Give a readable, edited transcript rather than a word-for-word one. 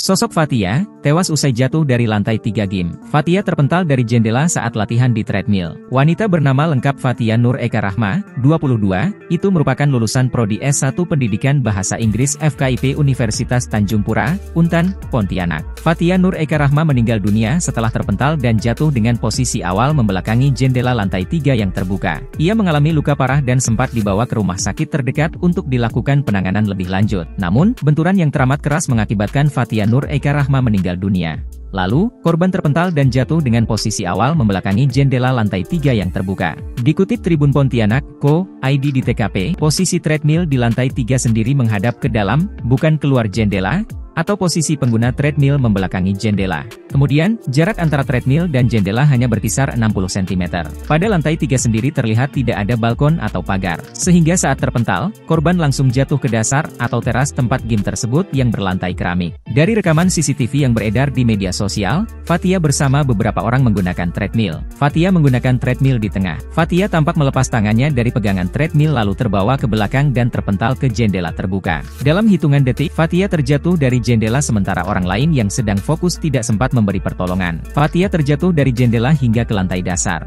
Sosok Fathia, tewas usai jatuh dari lantai 3 gym. Fathia terpental dari jendela saat latihan di treadmill. Wanita bernama lengkap Fathia Nur Eka Rahma, 22, itu merupakan lulusan Prodi S1 Pendidikan Bahasa Inggris FKIP Universitas Tanjung Pura, Untan, Pontianak. Fathia Nur Eka Rahma meninggal dunia setelah terpental dan jatuh dengan posisi awal membelakangi jendela lantai 3 yang terbuka. Ia mengalami luka parah dan sempat dibawa ke rumah sakit terdekat untuk dilakukan penanganan lebih lanjut. Namun, benturan yang teramat keras mengakibatkan Fathia Nur Eka Rahma meninggal dunia. Lalu, korban terpental dan jatuh dengan posisi awal membelakangi jendela lantai 3 yang terbuka. Dikutip Tribun Pontianak, Co.id di TKP, posisi treadmill di lantai 3 sendiri menghadap ke dalam, bukan keluar jendela, atau posisi pengguna treadmill membelakangi jendela. Kemudian, jarak antara treadmill dan jendela hanya berkisar 60 cm. Pada lantai 3 sendiri terlihat tidak ada balkon atau pagar. Sehingga saat terpental, korban langsung jatuh ke dasar atau teras tempat gym tersebut yang berlantai keramik. Dari rekaman CCTV yang beredar di media sosial, Fathia bersama beberapa orang menggunakan treadmill. Fathia menggunakan treadmill di tengah. Fathia tampak melepas tangannya dari pegangan treadmill lalu terbawa ke belakang dan terpental ke jendela terbuka. Dalam hitungan detik, Fathia terjatuh dari jendela sementara orang lain yang sedang fokus tidak sempat memberi pertolongan. Fathia terjatuh dari jendela hingga ke lantai dasar.